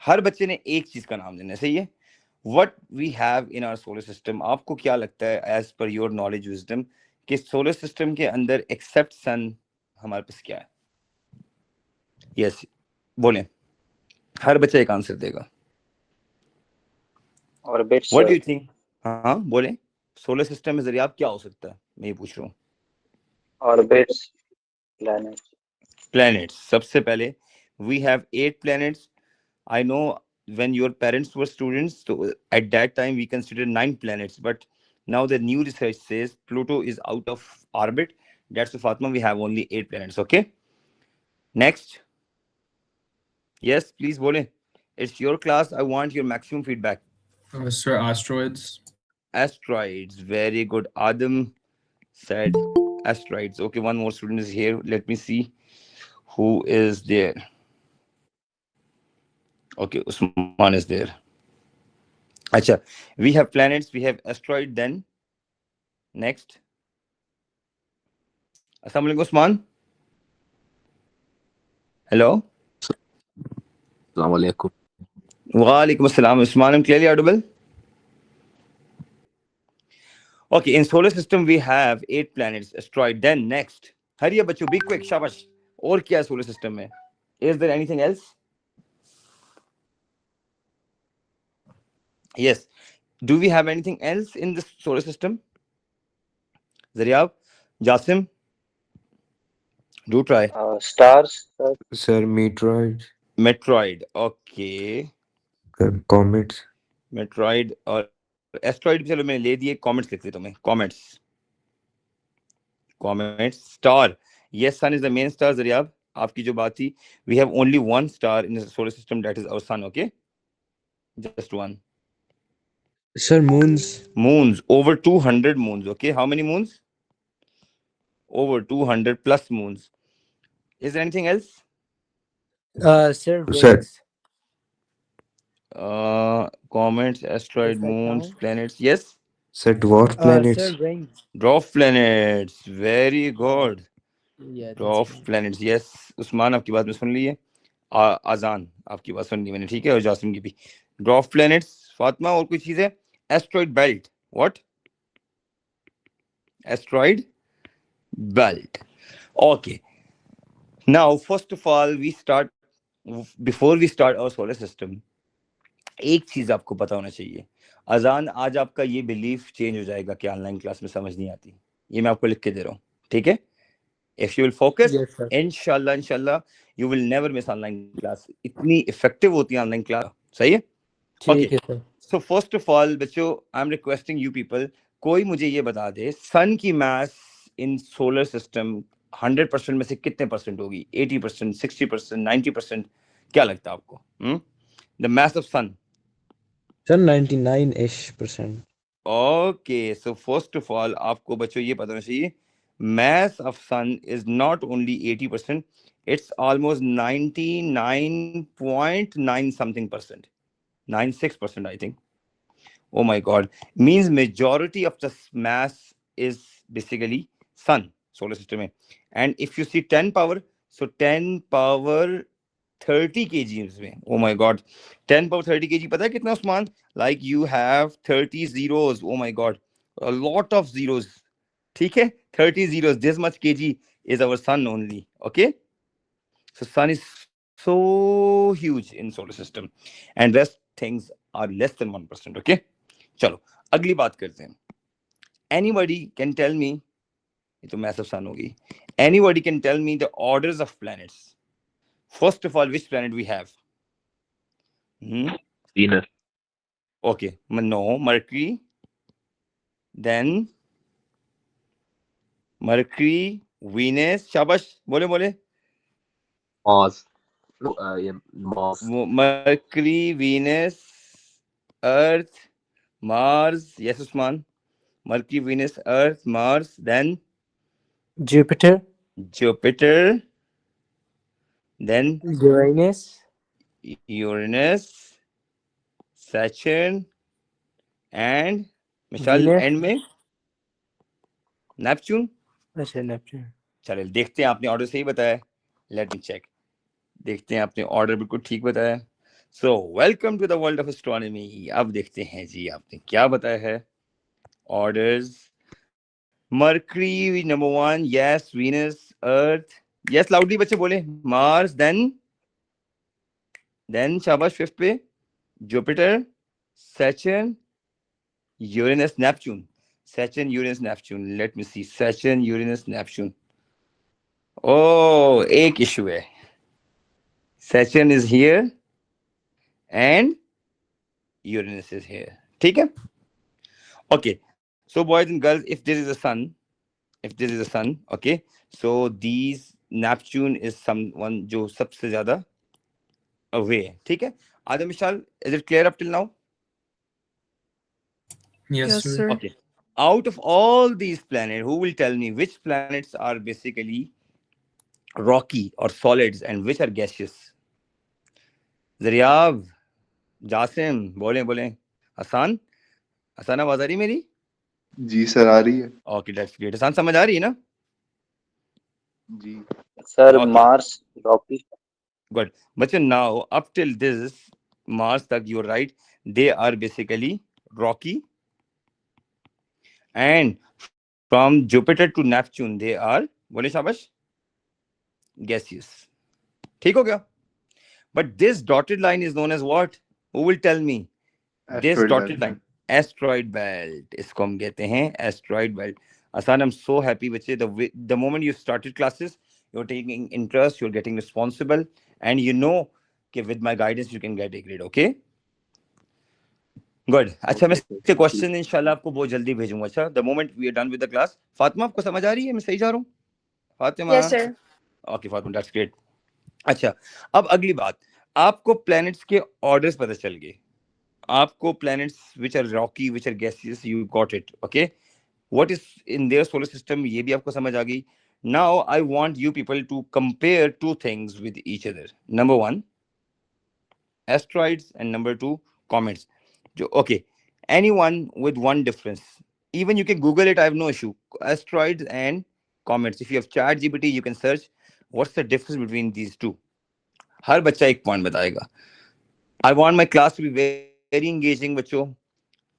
हर बच्चे ने एक चीज का नाम देना है, सही है। What we have in our solar system, आपको क्या लगता है as per your knowledge wisdom कि सोलर सिस्टम के अंदर एक्सेप्ट सन हमारे पास क्या है? यस, बोले, हर बच्चा एक आंसर देगा। Orbits. What do you think? हाँ बोले, सोलर सिस्टम में जरिए आप क्या हो सकता है, मैं ये पूछ रहा हूँ। Orbits, planet. प्लैनेट्स, सबसे पहले we have 8 planets. I know when your parents were students, so at that time we considered 9 planets, but now the new research says Pluto is out of orbit. That's why, Fatma, we have only 8 planets. Okay. Next. Yes, please, bole. It's your class. I want your maximum feedback. Sir, asteroids. Asteroids. Very good. Adam said asteroids. Okay, one more student is here. Let me see who is there. Okay, Usman is there. Acha, we have planets, we have asteroid, then next. Assalamu alaikum, Usman. Hello. Assalamu alaikum. Wa alaikum assalam. Usman, I'm clearly audible? Okay, in solar system we have 8 planets, asteroid, then next. Hurry up, bachcho, be quick, shabash. Aur kya hai solar system mein? Is there anything else? Yes. Do we have anything else in this solar system? Zaryab, Jasim, do try. Stars, Sir, meteoroids, Metroid, okay. comets. Meteoroid और asteroid भी चलो मैंने ले दिए, comets लिख देता हूं मैं, comets. Comets, star, yes, sun is the main star. Zaryab, आपकी जो बात थी, we have only one star in the solar system, that is our sun. Okay, just one. Sir, moons. Moons, over 200 moons. Okay, how many moons? Over 200 plus moons. Is there anything else? Sir, Sir, rings. Comets, asteroid, Does that moons, count? planets. Yes, sir, dwarf planets. Sir, rings. dwarf planets. Very good. Yeah, that's dwarf right. planets. Yes, Usman, आपकी बात मैं सुन ली है। आजान, आपकी बात सुन ली मैंने, ठीक है, और जासिम की भी। ड्रॉफ प्लैनेट्स। फातिमा, और कोई चीज है? Asteroid belt. What? Asteroid belt. Okay, now first of all we start, before we start our solar system, एक चीज आपको पता होना चाहिए। अजान, आज आपका ये बिलीफ चेंज हो जाएगा कि ऑनलाइन क्लास में समझ नहीं आती, ये मैं आपको लिख के दे रहा हूँ, ठीक है। If you will focus, Yes, sir. इंशाल्लाह you will never miss online class. इतनी इफेक्टिव होती है ऑनलाइन क्लास, सही है? ठीक है sir. So first of all, बच्चों, I'm requesting you people, कोई मुझे ये बता दे, सन की मास इन सोलर सिस्टम 100% में से कितने परसेंट होगी? 80%, 60%, 90%? क्या लगता है आपको? The mass of sun. Sir, 99-ish%. Okay, so first of all, आपको बच्चों ये पता होना चाहिए, mass of sun is not only 80%, it's almost 99.9 something percent, 96% I think. Oh my god, means majority of the mass is basically sun, solar system में. And if you see 10 power, so 10 power 30 kg में, oh my god, 10 power 30 kg, पता है कितना Usman? Like you have 30 zeros, oh my god, a lot of zeros, ठीक है, 30 zeros, this much kg is our sun only. Okay, so sun is so huge in solar system and rest things are less than 1%. Okay, चलो अगली बात करते हैं। Anybody can tell me, ये तो massive sun होगी, anybody can tell me the orders of planets. First of all, which planet we have? Venus. Okay, no, Mercury, then Mercury, Venus, शाबाश, बोले बोले। Mars. No, yeah, Mars. Mercury, Venus, Earth, Mars. Yes, Usman. Mercury, Venus, Earth, Mars, then Jupiter, Jupiter, then Uranus, Uranus, Saturn, and मिसाल Venus. And में Neptune. अच्छा, Neptune. चलिए देखते हैं आपने ऑर्डर सही बताया, लेट मी चेक। देखते हैं आपने ऑर्डर बिल्कुल ठीक बताया। So welcome to the world of astronomy. अब देखते हैं जी आपने क्या बताया है. Orders. Mercury number 1, yes. Venus, Earth, yes. Loudly बच्चे बोले. Mars, then शाबाश fifth पे. Jupiter, Saturn, Uranus, Neptune. Saturn, Uranus, Neptune. Let me see. Saturn, Uranus, Neptune. Oh, एक issue है. Saturn is here and Uranus is here. ठीक है? Okay. So boys and girls, if this is a sun, okay. So these Neptune is someone जो सबसे ज़्यादा away है. ठीक है? Adam Vishal, is it clear up till now? Yes, sir. Okay. Out of all these planets, who will tell me which planets are basically rocky or solids and which are gaseous? Zaryab, Jasim, बोले. Hasan आवाज आ रही मेरी? जी sir आ रही है. Okay, that's great. Hasan समझ आ रही है ना? जी. Sir, Okay. Mars, rocky. Good. But now, up till this Mars, tak, you're right. They are basically rocky. And from Jupiter to Neptune, they are, बोले शाबाश, gaseous. ठीक हो गया? But this dotted line is known as what? Who will tell me? This Asteroid dotted belt. line. Asteroid belt. इसको हम कहते हैं asteroid belt. Asan, I'm so happy with you. The moment you started classes, you're taking interest, you're getting responsible, and you know कि with my guidance you can get a grade, okay? Good. अच्छा, मैं इसके question इंशाल्लाह आपको बहुत जल्दी भेजूंगा. अच्छा, the moment we are done with the class. Fatima, आपको समझ आ रही है? मैं सही जा रहा हूँ? Fatima? Yes, sir. Okay, Fatima, that's great. अच्छा, अब अगली बात. आपको planets के orders पता चल गए. आपको planets which are rocky, which are gaseous, you got it, okay? What is in their solar system, ये भी आपको समझ आ गई. Now, I want you people to compare two things with each other. Number one, asteroids, and number two, comets. Okay, anyone with one difference. Even you can Google it, I have no issue. Asteroids and comets. If you have ChatGPT, you can search what's the difference between these two. हर बच्चा एक point बताएगा. I want my class to be very engaging, बच्चों.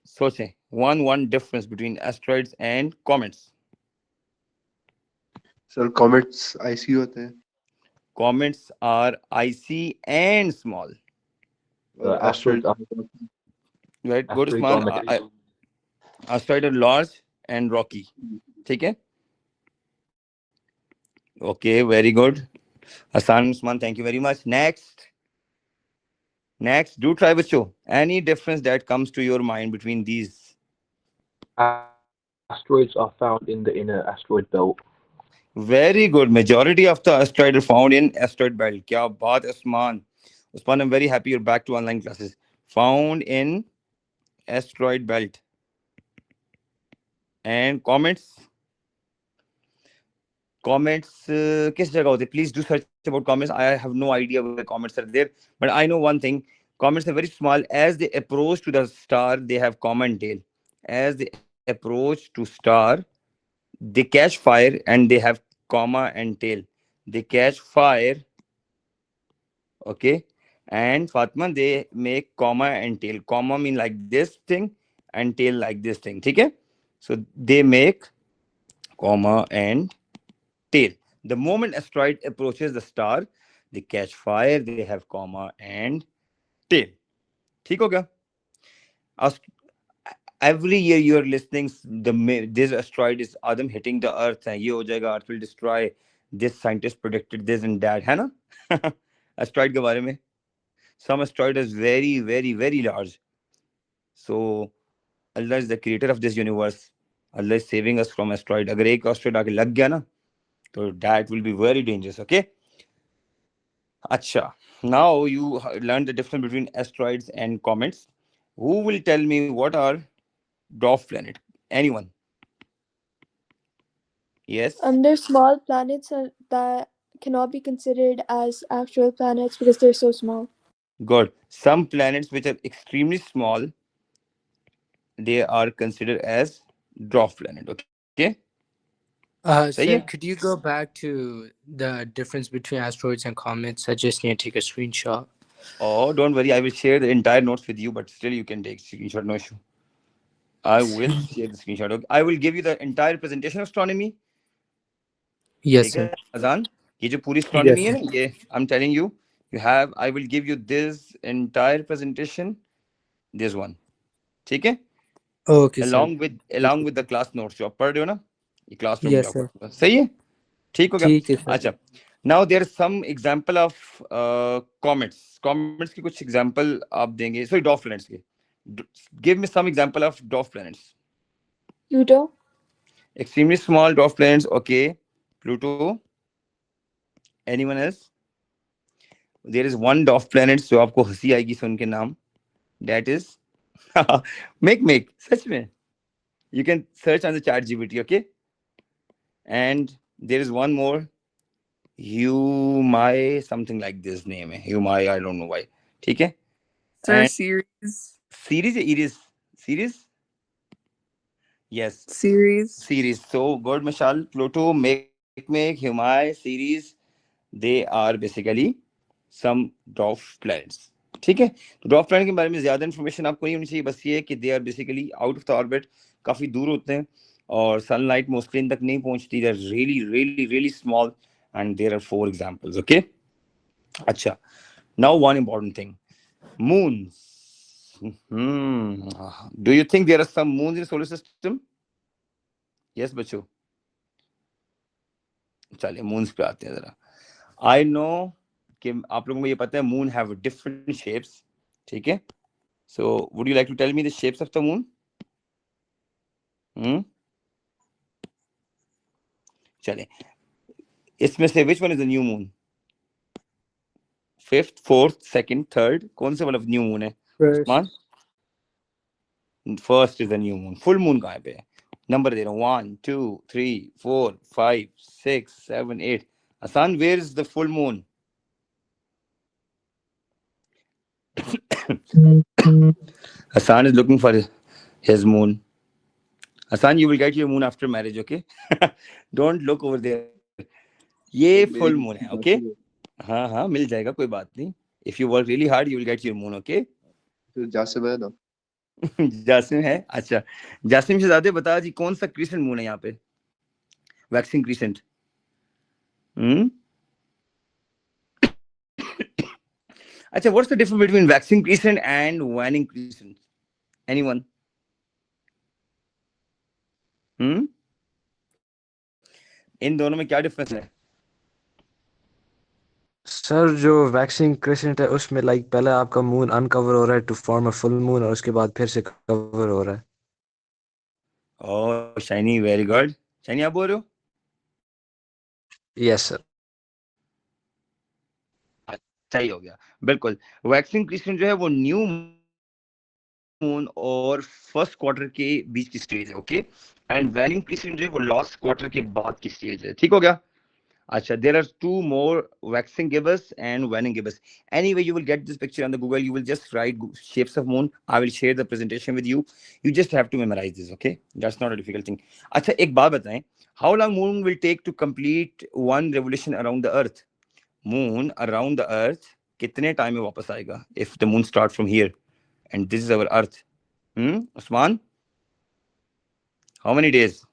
सोचें, one difference between asteroids and comets. Sir comets IC होते हैं. Comets are icy and small. और Asteroids asteroid are Right? Go to asteroid small. comet. Asteroids are large and rocky. ठीक है? Okay, very good. Hasan Usman, thank you very much. Next, do try बच्चों. Any difference that comes to your mind between these? Asteroids are found in the inner asteroid belt. Very good. Majority of the asteroids are found in asteroid belt. क्या बात है Usman. Usman, I'm very happy you're back to online classes. Found in asteroid belt. And comets? Comets किस जगह होते? Please do search about comets. I have no idea where comets are there, but I know one thing. Comets are very small. As they approach to the star, they have comma and tail. As they approach to star, they catch fire and they have comma and tail. They catch fire, okay? And Fatma, they make comma and tail. Comma mean like this thing and tail like this thing. Okay? So they make comma and tail. The moment asteroid approaches the star, they catch fire, they have comma and tail. ठीक हो गया? Every year you are listening, this asteroid is Adam hitting the earth, and ये हो जाएगा, earth will destroy. This scientist predicted this and that, है ना? Asteroid के बारे में. Some asteroid is very, very, very large. So Allah is the creator of this universe. Allah is saving us from asteroid. अगर एक asteroid आके लग गया ना, तो that will be very dangerous. Okay. Acha. Now you learned the difference between asteroids and comets. Who will tell me what are dwarf planet? Anyone? Yes. There's small planets that cannot be considered as actual planets because they're so small. Good. Some planets which are extremely small, they are considered as dwarf planet. Okay. Sir, है? could you go back to the difference between asteroids and comets? I just need to take a screenshot. Oh, don't worry. I will share the entire notes with you, but still you can take screenshot. No issue. I will share the screenshot. Okay? I will give you the entire presentation of astronomy. Yes, ठीक है, sir. अजान, ये जो पूरी Yes, astronomy है sir. ना, ये I'm telling you, I will give you this entire presentation, this one. ठीक है? Okay, sir. along with the class notes जो आप पढ़ रहे हो ना, ये classroom Yes, में sir. आपको सही है? ठीक हो गया? ठीक है, sir. अच्छा, now there is some example of comets की कुछ example आप देंगे, sorry, dwarf planets के. Give me some example of dwarf planets. Pluto, Extremely small dwarf planets, okay. Pluto. Anyone else? There is one dwarf planet जो आपको हंसी आएगी सुन के नाम. That is make सच में. You can search on the chat GPT, okay? And there is one more. Humai, something like this name. Humai, I don't know why. ठीक है? Sir, And series. series, Iris. Series? Yes. Series. So good, Mashal. Pluto, make, Humai, series. They are basically some dwarf planets. ठीक है? तो dwarf planet के बारे में ज्यादा information आपको नहीं होनी चाहिए, बस ये है कि they are basically out of the orbit, काफी दूर होते हैं और सनलाइट मोस्टली इन तक नहीं पहुंचती. They are really really really small and there are 4 examples. Okay? अच्छा, now one important thing, moons. Do you think there are some moons in the solar system? Yes बच्चों, चलिए moons पे आते हैं जरा. I know कि आप लोगों को ये पता है moon have different shapes. ठीक है? So would you like to tell me the shapes of the moon? चलिए, इसमें से which one is the new moon? 5th, 4th, 2nd, 3rd, कौन से वाला new moon है? First. First is the new moon. Full moon कहाँ पे है? Number दे रहा हूँ, 1 2 3 4 5 6 7 8. Hasan, where is the full moon? Hasan is looking for his moon. Hasan, you will get your moon after marriage, okay? Don't look over there. ये full moon है, okay? हाँ हाँ मिल जाएगा, कोई बात नहीं. If you work really hard, you will get your moon, okay? तो जासिम है ना? जासिम है. अच्छा, जासिम से ज्यादा बता जी, कौन सा क्रिसेंट मून है यहाँ पे? Waxing crescent. अच्छा, what's the difference between waxing crescent and waning crescent? Anyone? इन दोनों में क्या डिफरेंस है? सर जो वैक्सिंग क्रिसेंट है उसमें लाइक पहले आपका मून अनकवर हो रहा है to form a full moon और उसके बाद फिर से कवर हो रहा है. Oh Shiny, very good. Shiny आप बोल रहे हो? Yes sir. सही हो गया, बिल्कुल. वैक्सिंग क्रिसेंट जो है वो न्यू मून और फर्स्ट क्वार्टर के बीच की स्टेज है, ओके. एंड वैनिंग क्रिसेंट जो है वो लास्ट क्वार्टर के बाद की स्टेज है. ठीक हो गया? अच्छा, there are 2 more waxing gibbous and waning gibbous. Anyway, you will get this picture on the Google. You will just write shapes of moon. I will share the presentation with you. You just have to memorize this, okay? That's not a difficult thing. अच्छा, एक बात बताएं. How long moon will take to complete one revolution around the earth? Moon around the earth कितने time में वापस आएगा? If the moon starts from here and this is our earth. Usman? How many days?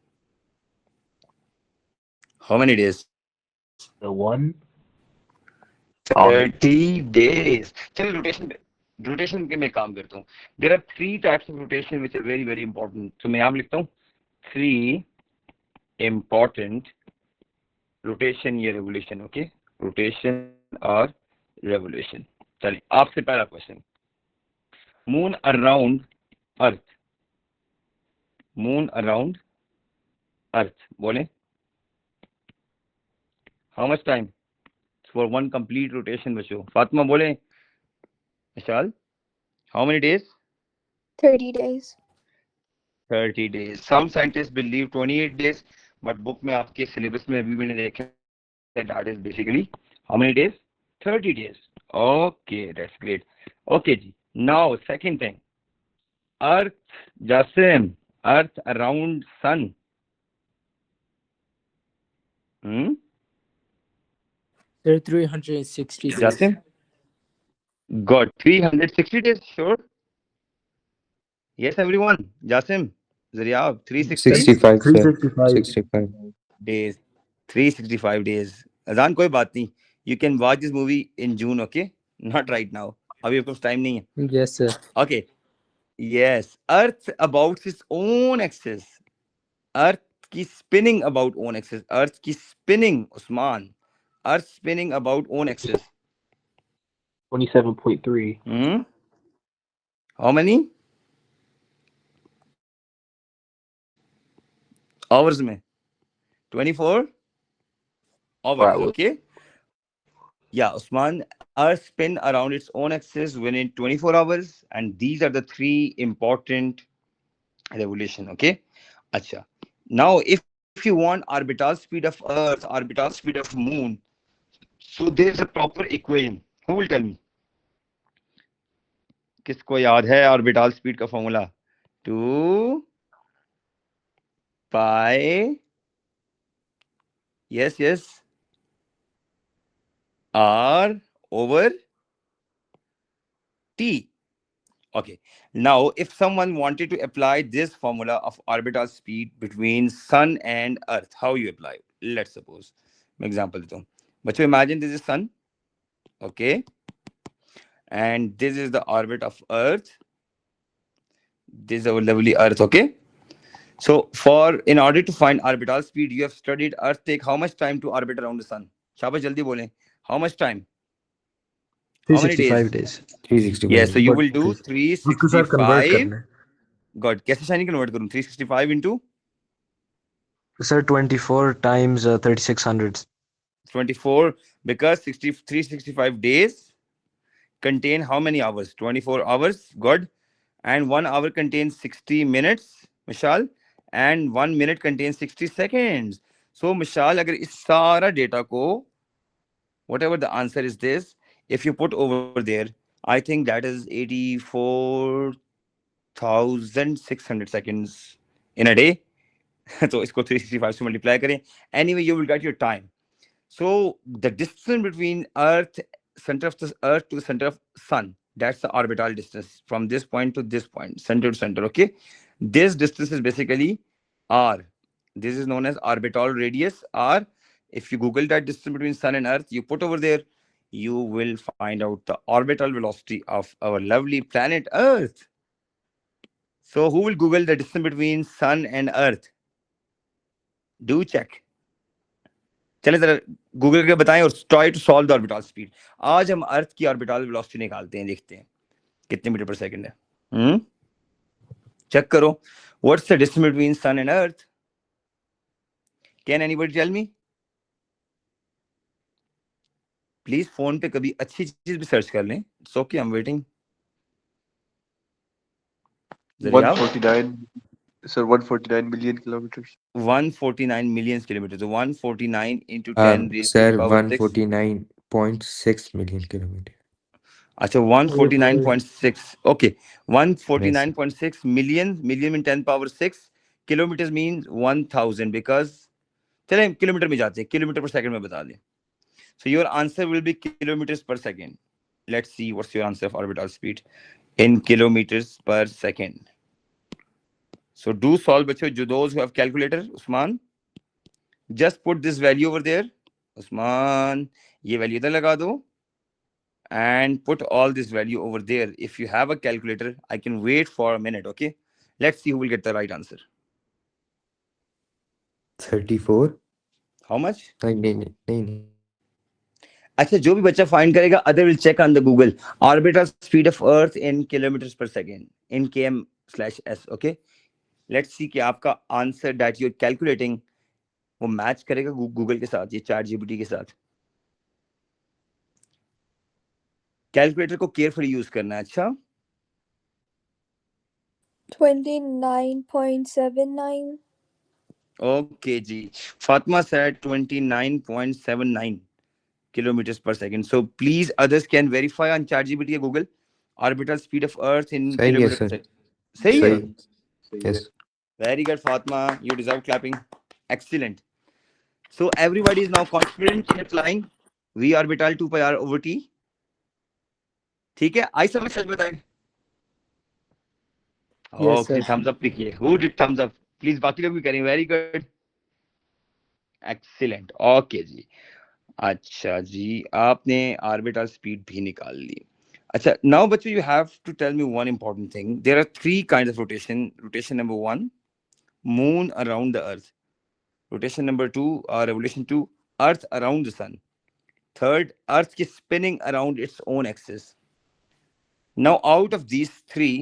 How many days? The one. 30 days. चलिए rotation के मैं काम करता हूँ. There are 3 types of rotation which are very very important. तो मैं यहाँ लिखता हूँ 3 important rotation या revolution, okay? Rotation और revolution. चलिए, आपसे पहला question. Moon around Earth. Moon around Earth. बोले? How much time for one complete rotation, बच्चों? फातिमा बोले? विशाल? How many days? 30 days. 30 days. Some scientists believe 28 days, but book में आपके syllabus में अभी मैंने देखा that is basically how many days? 30 days. Okay, that's great. Okay ji. Now second thing. Earth, Jasim, Earth around Sun. Sir, 360 days. Jasim? God, 360 days, sure. Yes, everyone. Jasim, Zaryab, 360 65, sir. 365. 65. days. 365 days. Azan कोई बात नहीं. You can watch this movie in June, okay? Not right now. अभी आपको time नहीं है. Yes, sir. Okay. Yes. Earth about its own axis. Earth की spinning about own axis. Earth की spinning, Usman. Earth spinning about own axis. 27.3. Hmm? How many? Hours में. 24 hours, Hours. okay? Yeah, Usman, Earth spin around its own axis within 24 hours, and these are the three important revolution. Okay, acha. Now, if you want orbital speed of Earth, orbital speed of Moon, so there is a proper equation. Who will tell me? किसको याद है orbital speed का formula? 2 pi. Yes. R over T. Okay. Now, if someone wanted to apply this formula of orbital speed between Sun and Earth, how you apply it? Let's suppose. Example देता हूँ. But you imagine this is Sun. Okay. And this is the orbit of Earth. This is our lovely Earth. Okay. So, in order to find orbital speed, you have studied Earth take how much time to orbit around the Sun? Shabash, jaldi bole. How much time? How many 365 days? 365. Yes, so you But will do उसको sir convert 365. करना है. God, कैसे शानी convert करूँ? 365 into Sir, 24 times 3600. 24, because 365 days contain how many hours? 24 hours. Good. And 1 hour contains 60 minutes, Mishal, and 1 minute contains 60 seconds. So, Mishal, अगर इस सारा data को, whatever the answer is this, if you put over there, I think that is 84,600 seconds in a day. So इसको 365 से multiply करें. Anyway, you will get your time. So the distance between Earth, center of the Earth to the center of Sun, that's the orbital distance from this point to this point, center to center. Okay, this distance is basically R. This is known as orbital radius R. If you Google that distance between Sun and Earth, you put over there, you will find out the orbital velocity of our lovely planet Earth. So who will Google the distance between Sun and Earth? Do check. चले जरा Google करके बताएं और try to solve the orbital speed. आज हम अर्थ की orbital velocity निकालते हैं, देखते हैं कितने मीटर पर सेकंड है. चेक करो. What's the distance between sun and earth? Can anybody tell me? Please phone पे कभी अच्छी चीज भी सर्च कर लें. It's okay, I am waiting. 149, sir, 149 million kilometers. 149 million kilometers. So 149 into 10 raised to Sir, the power 6. 149.6 million kilometers. अच्छा 149.6. Okay, 149.6 million in 10 power 6 kilometers means 1000, because चले kilometre में जाते हैं, किलोमीटर पर सेकंड में बता दें. So your answer will be kilometers per second. Let's see what's your answer of orbital speed in kilometers per second. So do solve, बच्चों. Those who have calculator, Usman, just put this value over there. Usman, ये value इधर लगा दो. And put all this value over there. If you have a calculator, I can wait for a minute. Okay, let's see who will get the right answer. 34. How much? नहीं. अच्छा, जो भी बच्चा find करेगा, other will check on the Google. Orbital speed of Earth in kilometers per second in km/s. Okay, let's see कि आपका answer that you're calculating वो match करेगा गूगल के साथ, ये ChatGPT के साथ. कैलकुलेटर को केयरफुली यूज करना है. अच्छा, 29.79. okay ji. Fatma said 29.79 kilometers per second. So please others can verify on ChatGPT or Google orbital speed of Earth in सही है, kilometers per sir. second. सही है. Yes. Very good, Fatma. You deserve clapping. Excellent. So everybody is now confident in applying V orbital 2 pi r over t. ठीक है, आई समझ, सच बताएं। Yes, okay, sir. Thumbs up लिखिए, who did thumbs up, please बाकी लोग भी करें, वेरी गुड, एक्सीलेंट, ओके जी। अच्छा जी, आपने ऑर्बिटल स्पीड भी निकाल ली। अच्छा, नाउ बच्चों, you have to tell me one important thing, there are 3 kinds of rotation. Rotation number 1, moon around the earth. Rotation number 2, or revolution 2, Earth around the sun. Third, Earth is spinning around its own axis. Now, out of these 3,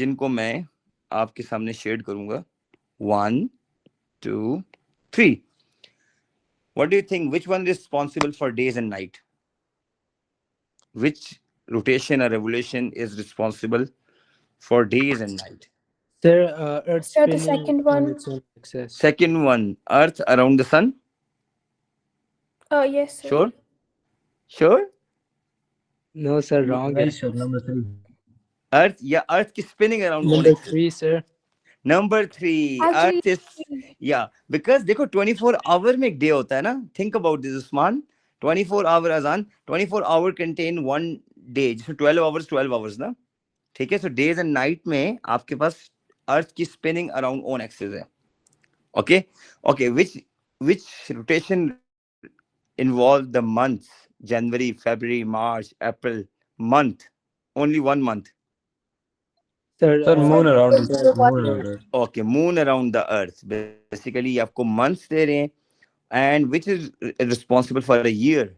जिनको मैं आपके सामने shade करूंगा, 1, 2, 3. What do you think? Which one is responsible for days and night? Which rotation or revolution is responsible for days and night? Sir, Earth Sir, the spinning second on one. its own axis. Second one, Earth around the sun. Oh, yes, sir. Sure? Sure? No, sir, wrong. Very sure, number 3. Earth, yeah, Earth is spinning around own Number axis. 3, sir. Number 3, Actually, Earth is, yeah, because देखो 24 hour में एक day होता है ना, think about this, Usman, 24 hour अजान, 24 hour contain one day, जिसमें 12 hours ना, ठीक है, so days and night में आपके पास Earth की spinning around own axis है, okay, which rotation involve the months, January, February, March, April, month, only one month. Sir, Sir, moon around it. Sir, Moon around it. Okay, moon around the earth. Basically, आपको months दे रहे हैं, and which is responsible for a year?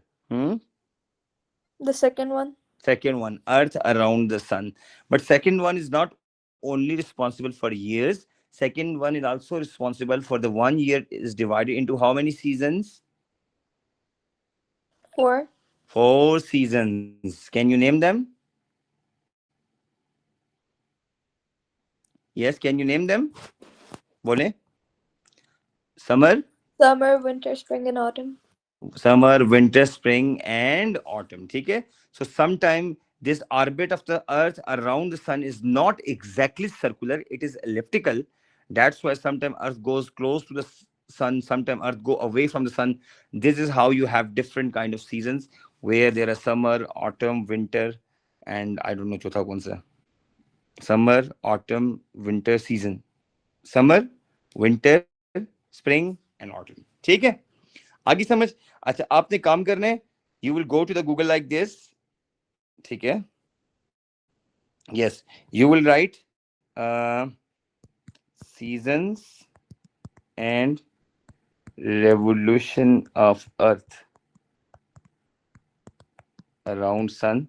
the second one. Second one, earth around the sun. But second one is not only responsible for years. Second one is also responsible for the 1 year is divided into how many seasons? 4. 4 seasons. Can you name them? Yes, can you name them? बोले. Summer, Winter, spring, and autumn. summer, winter, spring, and autumn. ठीक है? So sometime this orbit of the earth around the sun is not exactly circular, it is elliptical. That's why sometimes earth goes close to the sun, sometimes earth go away from the sun. This is how you have different kind of seasons where there are summer, autumn, winter, and I don't know चौथा कौन सा. Summer, autumn, winter season. Summer, winter, spring, and autumn. ठीक है? आगे समझ. अच्छा, आपने काम करना है, you will go to the Google like this. ठीक है? Yes, you will write seasons and revolution of earth around sun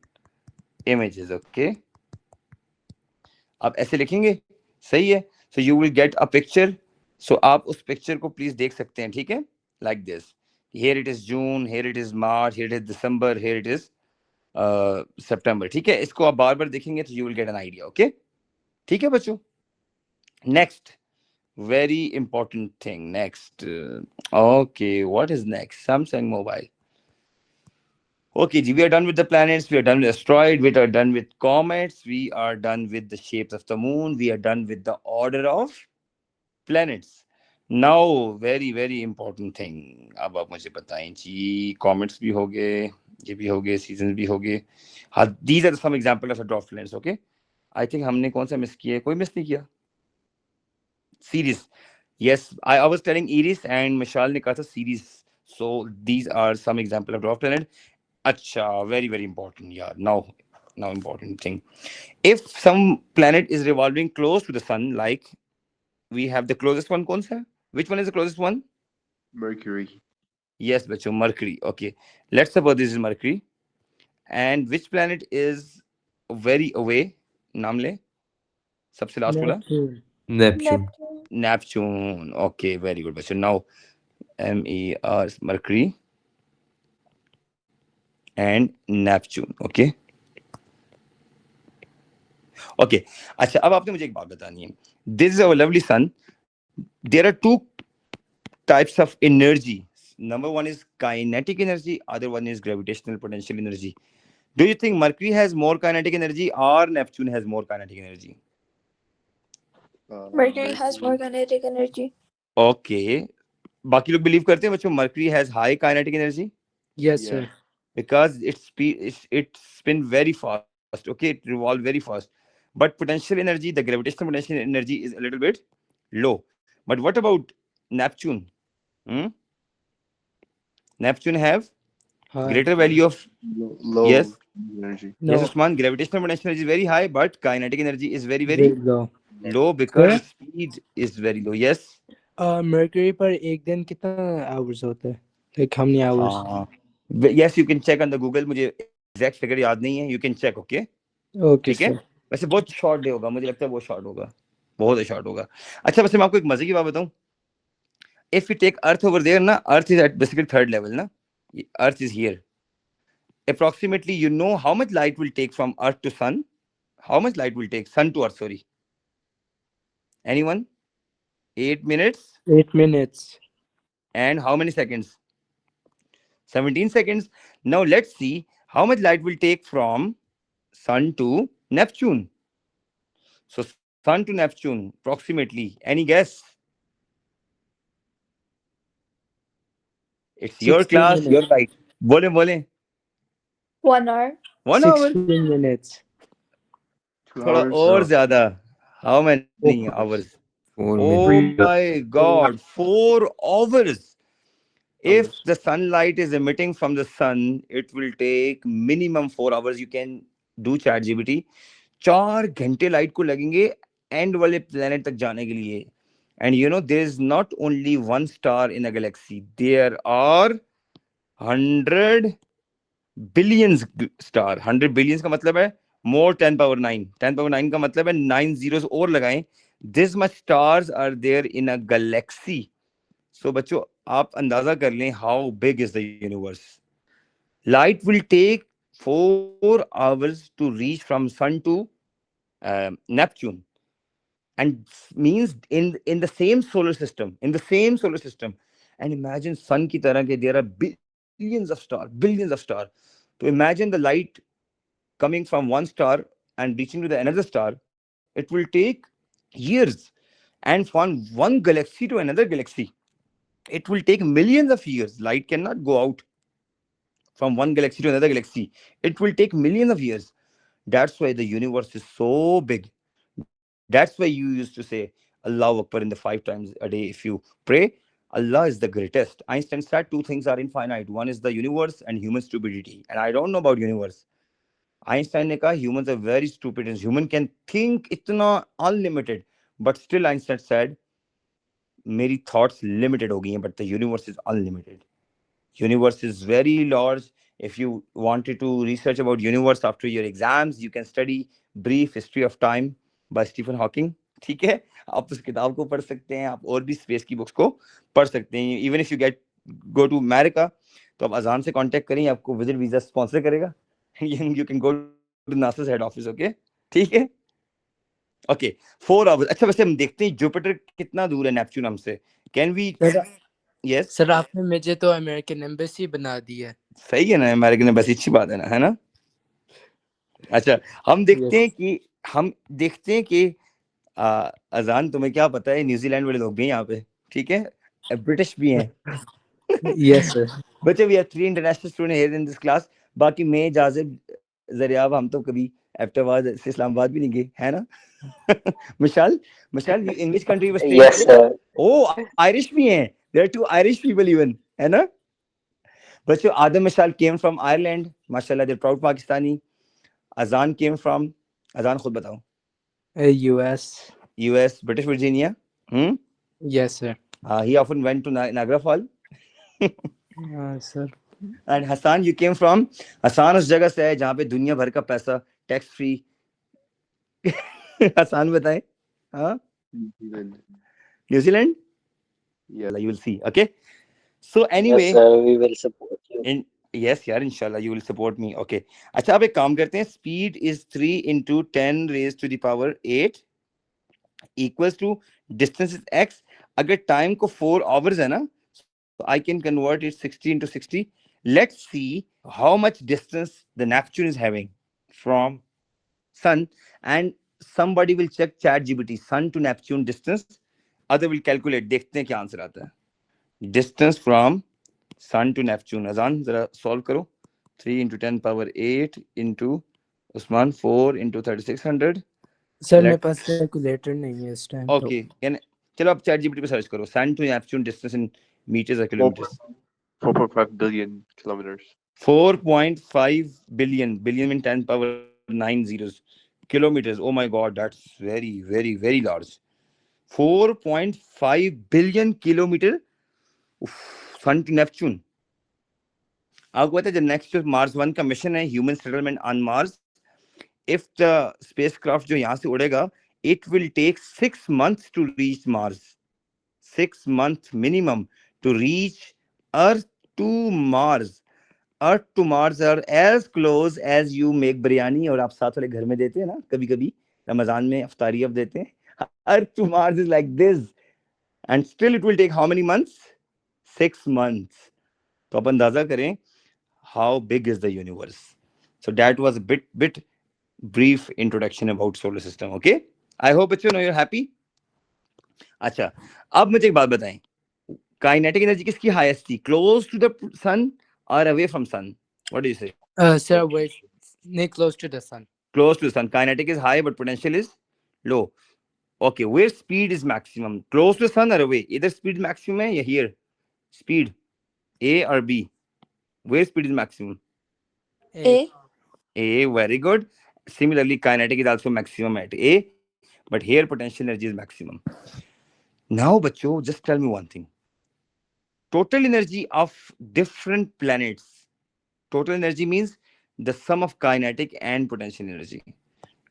images. Okay, आप ऐसे लिखेंगे, सही है? So you will get a picture. So आप उस picture को please देख सकते हैं, ठीक है? Like this. Here it is June, here it is March, here it is December, here it is September. ठीक है? इसको आप बार बार देखेंगे तो you will get an idea. Okay? ठीक है बच्चों? Next, very important thing. Next, okay, what is next? Samsung Mobile. Okay, we are done with the planets. We are done with asteroid. We are done with comets. We are done with the shapes of the moon. We are done with the order of planets. Now, very very important thing. अब आप मुझे बताएं जी, comets भी हो गए, ये भी हो गए, seasons भी हो गए. हाँ, these are some example of a dwarf planets. Okay, I think हमने कौन सा मिस किया है? कोई मिस नहीं किया. Series. Yes, I was telling Iris and Mishal ne kaha tha series. So these are some example of dwarf planet. Acha, very very important. Yeah, now important thing. If some planet is revolving close to the sun, like we have the closest one, kaun sa? Which one is the closest one? Mercury. Yes, bacho, Mercury. Okay, let's suppose this is Mercury. And which planet is very away? Naam le. Sabse last bola. Neptune. Neptune. Okay, very good. So now MER is Mercury and Neptune. Okay. Okay. अच्छा, अब आपने मुझे एक बात बतानी है. This is our lovely sun. There are two types of energy. Number one is kinetic energy. Other one is gravitational potential energy. Do you think Mercury has more kinetic energy or Neptune has more kinetic energy? Mercury has more kinetic energy. Okay. बाकी लोग believe करते हैं बच्चों Mercury has high kinetic energy? Yes, Yeah. sir. Because it spin very fast. Okay, it revolves very fast. But potential energy, the gravitational potential energy is a little bit low. But what about Neptune? Hmm? Neptune have High. greater value of, Low yes, energy. yes, No, Usman, gravitational potential energy is very high, but kinetic energy is very, very very low. low because the Sir, speed is very low. Yes. Mercury पर एक दिन कितना hours होता है? Like how many hours? हाँ. Yes, you can check on the Google. मुझे exact figure याद नहीं है. You can check, okay? Okay, ठीक है. sir. वैसे बहुत शॉर्ट डे होगा, मुझे लगता है बहुत शॉर्ट होगा, बहुत शॉर्ट होगा. अच्छा, वैसे मैं आपको एक मजे की बात बताऊं. If we take Earth over there, na, Earth is at basically third level, na. Earth is here. Approximately, you know how much light will take from Earth to Sun? How much light will take Sun to Earth? Sorry. Anyone? 8 minutes. 8 minutes. And how many seconds? 17 seconds. Now let's see how much light will take from Sun to Neptune. So Sun to Neptune, approximately. Any guess? It's your 16 class, your minutes. right. Bole. 1 hour. 1 hour. 16 minutes. 2 थोड़ा hours. और ज्यादा. How many Oh, hours? 4 Oh minutes. my God, 4 hours. If Hours. the sunlight is emitting from the sun, it will take minimum 4 hours. You can do ChatGPT. 4 घंटे light को लगेंगे and वाले planet तक जाने के लिए. And you know, there is not only one star in a galaxy. There are 100 billions star. 100 billions का मतलब है more 10 power 9. 10 power 9 का मतलब है 9 zeros और लगाएं. This much stars are there in a galaxy. So बच्चों, आप अंदाजा कर लें how big is the universe. Light will take 4 hours to reach from sun to Neptune, and means in the same solar system, and imagine sun ki tarah ke there are billions of stars. So imagine the light coming from one star and reaching to the another star. It will take years. And from one galaxy to another galaxy, it will take millions of years. Light cannot go out from one galaxy to another galaxy. It will take millions of years. That's why the universe is so big. That's why you used to say Allah Akbar in the 5 times a day if you pray. Allah is the greatest. Einstein said 2 things are infinite. One is the universe and human stupidity. And I don't know about universe. Einstein ne kaha humans are very stupid and human can think itna unlimited. But still Einstein said, मेरी thoughts limited हो गई हैं, but the universe is unlimited. Universe is very large. If you wanted to research about universe after your exams, you can study Brief History of Time by Stephen Hawking. ठीक है, आप उस किताब को पढ़ सकते हैं, आप और भी स्पेस की बुक्स को पढ़ सकते हैं. Even if you get go to America, तो आप अजान से कांटेक्ट करें, आपको विजिट वीजा स्पॉन्सर करेगा. You can go to NASA head office. Okay, ठीक है. Okay, 4 hours. अच्छा, वैसे हम देखते हैं जुपिटर कितना दूर है नेपच्यून हमसे. Can we? Sir, yes sir आपने मुझे तो अमेरिकन एम्बेसी बना दी है. सही है ना, अमेरिकन में बस अच्छी बात है ना. अच्छा, हम देखते हैं कि अजान, तुम्हें क्या पता है, न्यूजीलैंड वाले लोग भी हैं यहाँ पे, ठीक है, ब्रिटिश भी हैं. Yes, sir. बच्चे, we have 3 international student here in this class. बाकी मैं, जाजिब, जरियाब, हम तो कभी एबटाबाद से इस्लामाबाद भी नहीं गए, है ना. Mishal, in which country was staying? Yes, sir. Oh, Irish भी हैं. There are 2 Irish people even, है ना. बच्चों, आदम मिशाल केम फ्रॉम आयरलैंड, माशाल्लाह, दे प्राउड पाकिस्तानी. अजान केम फ्रॉम, अजान खुद बताओ. US. US, British Virginia. Yes, sir. He often went to Niagara Fall. Sir. And Hassan, you came from? Hassan उस जगह से है जहाँ पे दुनिया भर का पैसा टैक्स फ्री. हसान बताएं. हाँ, New Zealand. Yeah. You will see. Okay. So anyway, Yes, sir. We will support you. yes यार, इंशाल्लाह you will support me. Okay. अच्छा, अब एक काम करते हैं. Speed is 3 into 10 raised to the power 8 equals to distance is x. अगर time को 4 hours है ना, so I can convert it 60 into 60. Let's see how much distance the Neptune is having from Sun, and somebody will check ChatGPT Sun to Neptune distance. Other will calculate. देखते हैं क्या answer आता है. Distance from Sun to Neptune. अजान जरा solve करो. 3 into 10 power 8 into Usman, 4 into 3600. Sir मेरे Let पास calculator नहीं है इस टाइम तो okay. चलो आप ChatGPT पे सर्च करो. Sun to Neptune distance in meters or kilometers. 4.5 billion kilometers. 4.5 billion. Billion mean 10 power 9 zeros. Kilometers. Oh my God, that's very, very, very large. 4.5 billion kilometer. Uff, Sun to Neptune. आपको पता है जो next Mars 1 का mission है human settlement on Mars, if the spacecraft जो यहाँ से उड़ेगा, it will take 6 months to reach Mars. 6 months minimum to reach Earth to Mars. Earth to Mars are as close as you make biryani, और आप साथ वाले घर में देते हैं ना कभी कभी रमजान में अफ्तारी अब देते हैं. Earth to Mars is like this, and still it will take how many months? 6 months. तो आप अंदाजा करें how big is the universe. So that was a bit brief introduction about solar system. Okay, I hope you know you're happy. अच्छा, अब मुझे एक बात बताएं, काइनेटिक एनर्जी किसकी हाईएस्ट थी, क्लोज टू द सन और away from sun? What do you say? Sir wait नहीं, close to the sun. Close to the sun. Kinetic is high but potential is low. Okay, where speed is maximum? Close to the sun or away? Either speed maximum है या here? Speed A or B? Where speed is maximum? A. A, very good. Similarly, kinetic is also maximum at A, but here potential energy is maximum. Now, bachcho, just tell me one thing. Total energy of different planets. Total energy means the sum of kinetic and potential energy.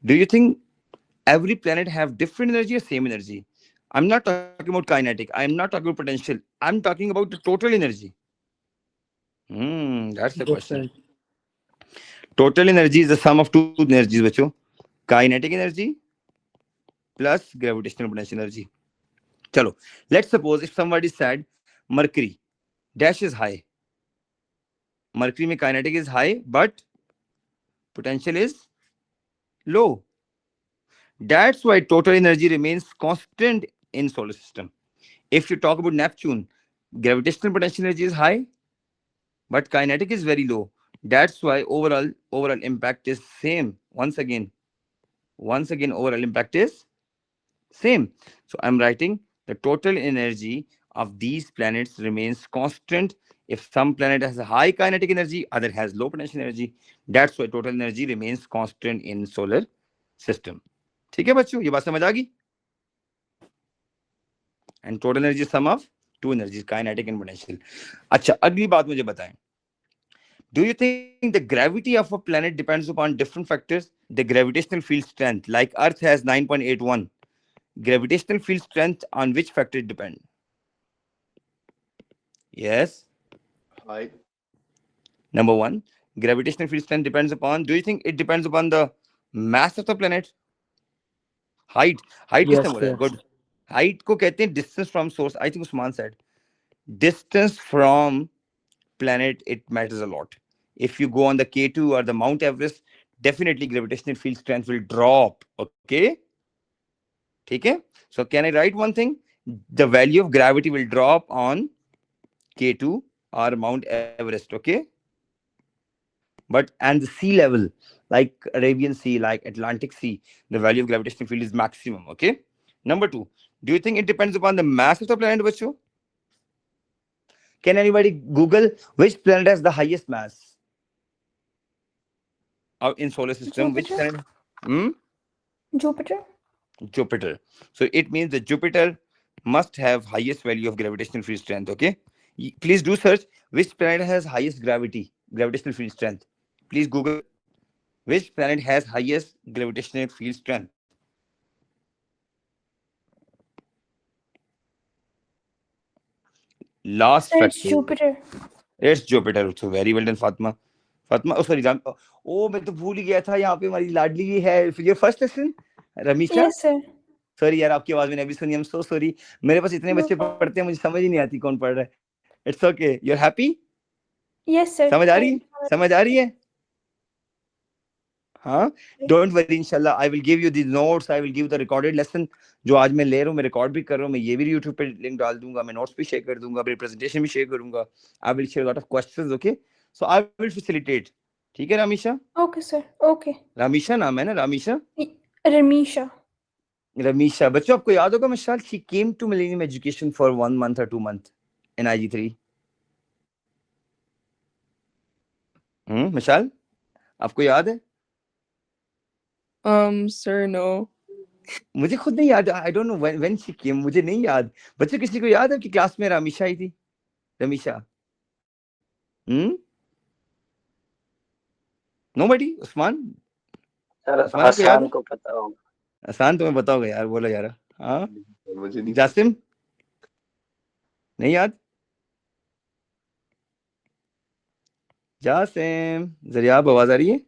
Do you think every planet have different energy or same energy? I'm not talking about kinetic. I'm not talking about potential. I'm talking about the total energy. That's the question. Total energy is the sum of two energies, बच्चों. Kinetic energy plus gravitational potential energy. चलो, let's suppose if somebody said Mercury dash is high. Mercury में kinetic is high, but potential is low. That's why total energy remains constant in solar system. If you talk about Neptune, gravitational potential energy is high, but kinetic is very low. That's why overall impact is same. Once again, overall impact is same. So I'm writing the total energy of these planets remains constant. If some planet has a high kinetic energy, other has low potential energy. That's why total energy remains constant in solar system. ठीक है बच्चों, ये बात समझ आ गई? And total energy is sum of two energies, kinetic and potential. अच्छा, अगली बात मुझे बताएं. Do you think the gravity of a planet depends upon different factors? The gravitational field strength, like Earth has 9.81. Gravitational field strength, on which factor it depends? Yes. Height. Number one, gravitational field strength depends upon. Do you think it depends upon the mass of the planet? Height. Height Yes, किसने बोला? sir. Good. Height को कहते हैं distance from source. I think Usman said distance from planet, it matters a lot. If you go on the K2 or the Mount Everest, definitely gravitational field strength will drop. Okay. Okay. So can I write one thing? The value of gravity will drop on K2 or Mount Everest. Okay. But and the sea level, like Arabian Sea, like Atlantic Sea, the value of gravitational field is maximum. Okay. Number two, do you think it depends upon the mass of the planet, Bachu? Can anybody Google which planet has the highest mass in solar system? Which Jupiter. planet? Jupiter. Jupiter. So it means that Jupiter must have highest value of gravitational field strength. Okay. Please do search which planet has highest gravitational field strength. Please Google which planet has highest gravitational field strength. Last Sir, it's factor. Jupiter. It's Jupiter. So very well done, Fatma. Oh, sorry. Oh, मैं तो भूल ही गया था, यहाँ पे हमारी लाडली है. Your first lesson, रमीशा. Yes, sir. Sorry यार, आपकी आवाज मैंने अभी सुनी. I'm so sorry. मेरे पास इतने बच्चे पढ़ते हैं, मुझे समझ ही नहीं आती कौन पढ़ रहा है. It's okay. You're happy? Yes, sir. समझ आ रही है? हाँ. Don't worry, इंशाल्लाह. I will give you the notes. I will give the recorded lesson. जो आज मैं ले रहा हूँ, मैं रिकॉर्ड भी कर रहा हूँ, मैं ये भी YouTube पे लिंक डाल दूंगा, मैं नोट्स भी शेयर कर दूंगा, अपनी प्रेजेंटेशन भी शेयर करूंगा. I will share a lot of questions. Okay. So I will facilitate. ठीक है रामीशा? Okay, sir. Okay. रामीशा नाम है ना, रामीशा? Ramisha. रमीशा। बच्चों आपको याद होगा मिसाल, she came to Millennium Education for 1 month or 2 months in IG3. मिसाल आपको याद है? Sir, no. मुझे खुद नहीं याद, I don't know when she came, मुझे नहीं याद। बच्चों किसी को याद है कि क्लास में रामीशा आई थी? रमीशा? नोबडी? उस्मान? सर उस्मान आपको याद हसन है? को पता होगा। आसान तुम्हें बताओगे यार, बोलो यार। हाँ मुझे नहीं जासिम नहीं याद? जासिम जरियाब आवाज आ रही है?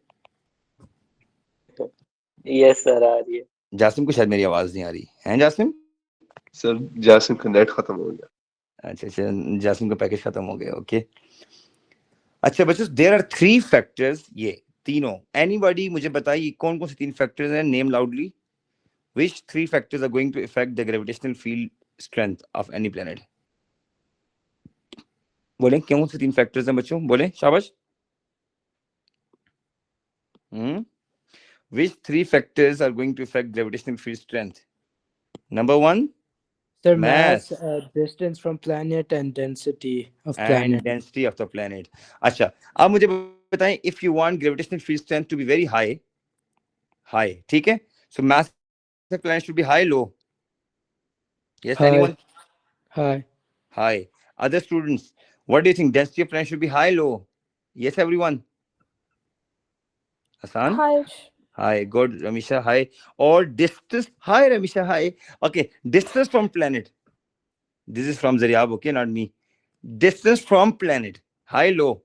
यस सर आ रही है। जासिम को शायद मेरी आवाज नहीं आ रही है। जासिम? सर जासिम का नेट खत्म हो गया। अच्छा अच्छा, जासिम का पैकेज खत्म हो गया। ओके अच्छा बच्चों, देयर आर 3 फैक्टर्स, ये तीनों। एनीबॉडी मुझे बताइए कौन कौन से 3 फैक्टर्स हैं? Name loudly. Which 3 factors are going to affect the gravitational field strength of any planet? बोलें कौन से 3 फैक्टर्स हैं बच्चों? बोलें शाबाश। Which 3 factors are going to affect gravitational field strength? Number 1, Sir, mass distance from planet and density of and planet. density of the planet. अच्छा अब मुझे बताएं, if you want gravitational field strength to be very high, ठीक है? So mass of the planet should be high, low? Yes, High. anyone? High. High. Other students, what do you think? Density of planet should be high, low? Yes, everyone? Hasan? Hi. High. Good, Ramisha. High. Or distance? High, Ramisha. High. Okay. Distance from planet. This is from Zaryab, okay, not me. Distance from planet. High, low?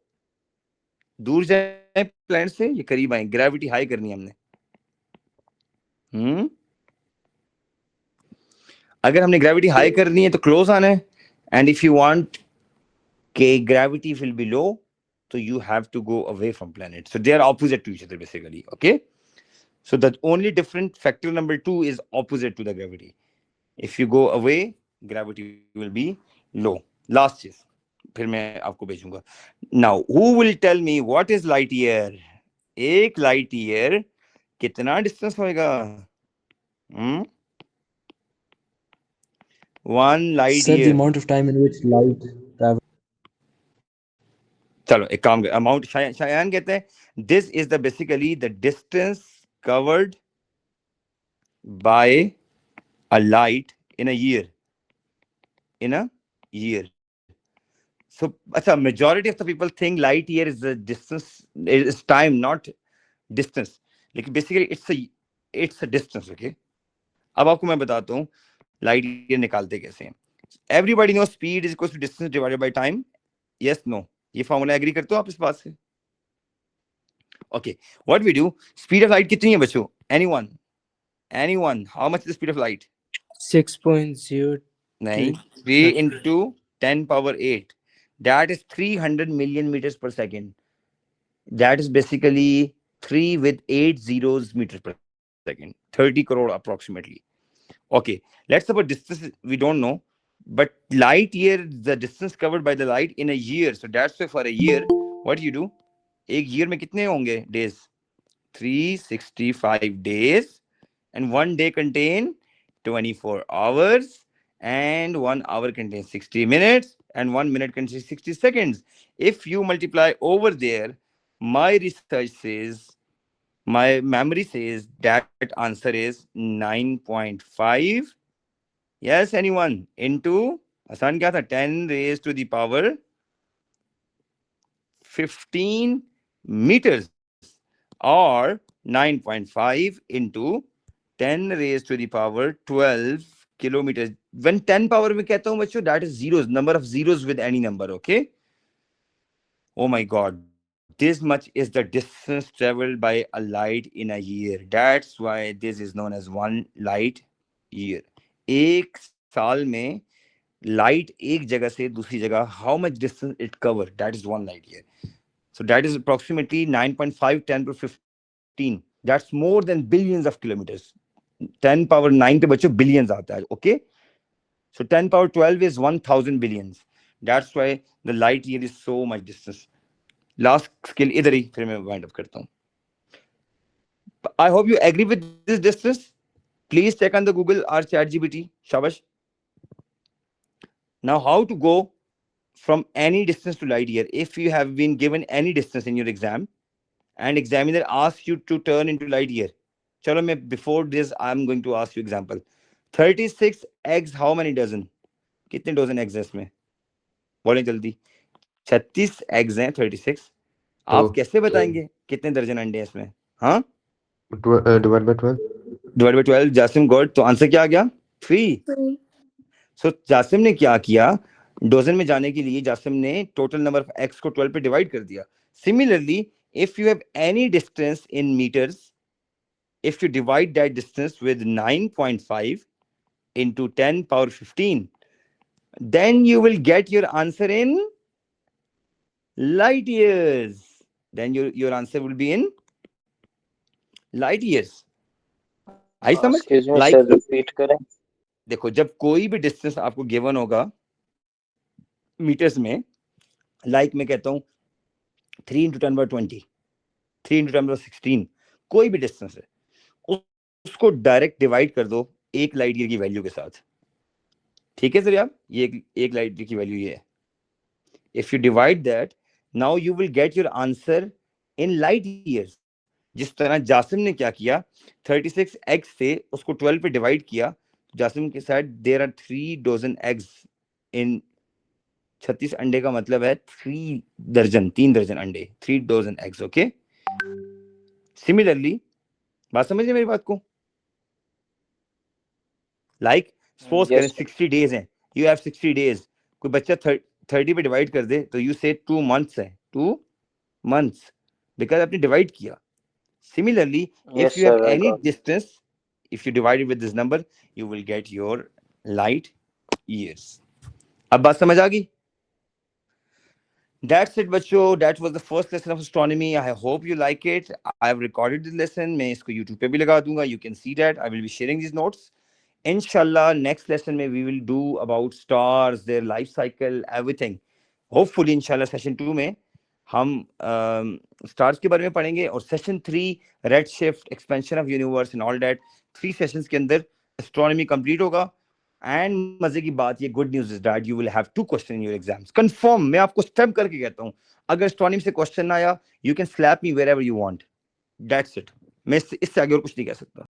दूर जाए planet से, ये करीब आए। Gravity high करनी है हमने। अगर हमने gravity high करनी है तो close आना है। And if you want कि gravity will be low, so you have to go away from planet. So they are opposite to each other basically, okay? So the only different factor number 2 is opposite to the gravity. If you go away, gravity will be low. Last is, फिर मैं आपको भेजूंगा. Now, who will tell me what is light year? एक light year कितना distance होएगा? 1 light Sir, the year. amount of time in which light travels. चलो एक काम कर, अमाउंट शायान कहते हैं, this is the basically the distance covered by a light in a year, so अच्छा, majority of the people think light year is the distance, is time not distance, लेकिन basically it's a distance, okay? अब आपको मैं बताता हूँ light year निकालते कैसे हैं। Everybody know speed is equal to distance divided by time, yes no? ये फॉर्मूला एग्री करते हो आप इस बात से? Okay, what we do, speed of light कितनी है बच्चों? Anyone how much is the speed of light? 6.0. नहीं, 3 into 10 power 8, that is 300 million meters per second. That is basically 3 with 8 zeros meters per second, 30 crore approximately. Okay, let's suppose distance we don't know, but light year, the distance covered by the light in a year, so that's why for a year what you do, एक year में कितने होंगे days? 365 days, and 1 day contain 24 hours, and 1 hour contains 60 minutes, and 1 minute contains 60 seconds. If you multiply over there, my research says, my memory says that answer is 9.5. Yes, anyone? Into आसान क्या था? 10 raised to the power 15 meters, or 9.5 into 10 raised to the power 12 kilometers. When 10 power में कहता हूँ बच्चों, that is zeros, number of zeros with any number, okay? Oh my God, this much is the distance traveled by a light in a year. That's why this is known as 1 light year. एक साल में light एक जगह से दूसरी जगह, how much distance it cover, that is 1 light year. So that is approximately 9.5 10 to 15. That's more than billions of kilometers. 10 power 9 पे बच्चों billions आता है, okay? So 10 power 12 is 1000 billions. That's why the light year is so much distance. Last skill इधर ही, फिर मैं wind up करता हूँ. I hope you agree with this distance. Please check on the Google or ChatGPT. Shabash. Now, how to go from any distance to light year? If you have been given any distance in your exam and examiner asks you to turn into light year. Chalo, before this, I'm going to ask you example. 36 eggs, how many dozen? कितने dozen eggs हैं इसमें? बोलें जल्दी. 36 eggs हैं, 36. आप कैसे बताएंगे कितने दर्जन अंडे हैं इसमें? हाँ? Divide by 12. Divide by 12. Jasim God. तो आंसर क्या आ गया? 3. 3. सो जासिम ने क्या किया? डोजन में जाने के लिए जासिम ने टोटल नंबर ऑफ एक्स को 12 पे डिवाइड कर दिया. Similarly, if you have any distance in metres, if you divide that distance with 9.5 into 10 power 15, then you will get your answer in light years. Then your answer will be in light years. आई समझ? Excuse me, Like, sir, repeat करें. देखो, जब कोई भी distance आपको given होगा metres में, like मैं कहता हूँ 3 into 10 by 20, 3 into 10 by 16, कोई भी डिस्टेंस है, उसको डायरेक्ट डिवाइड कर दो एक लाइट ईयर की वैल्यू के साथ. ठीक है सर यार, ये एक लाइट ईयर की वैल्यू ये है. If you divide that, now you will get your answer in light years. जिस तरह जासिम ने क्या किया, 36 एग्स से उसको 12 पे डिवाइड किया. जासिम के साथ there are 3 dozen eggs in 36 अंडे का मतलब है 3 दर्जन अंडे, 3 डजन एग्स. ओके, सिमिलरली, बात समझ रहे मेरी बात को? लाइक सपोज करें 60 डेज हैं, यू हैव 60 डेज. कोई बच्चा 30 पे डिवाइड कर दे तो यू से 2 months है, 2 months, बिकॉज आपने डिवाइड किया. Similarly, if you have any distance, if you divide it with this number, you will get your light years. अब बात समझ आ गई? That's it, बच्चों. That was the first lesson of astronomy. I hope you like it. I have recorded this lesson. मैं इसको YouTube पे भी लगा दूंगा. You can see that. I will be sharing these notes. Inshallah, next lesson में we will do about stars, their life cycle, everything. Hopefully, inshallah, session 2 में हम stars के बारे में पढ़ेंगे, और session 3 red shift, expansion of universe and all that. 3 sessions के अंदर एस्ट्रोनॉमी कंप्लीट होगा. एंड मजे की बात, ये good news is that you will have 2 question in your exams confirm. मैं आपको स्टेप करके कहता हूँ, अगर एस्ट्रोनॉमी से क्वेश्चन ना आया, you can slap me wherever you want. That's it. मैं इससे आगे और कुछ नहीं कह सकता.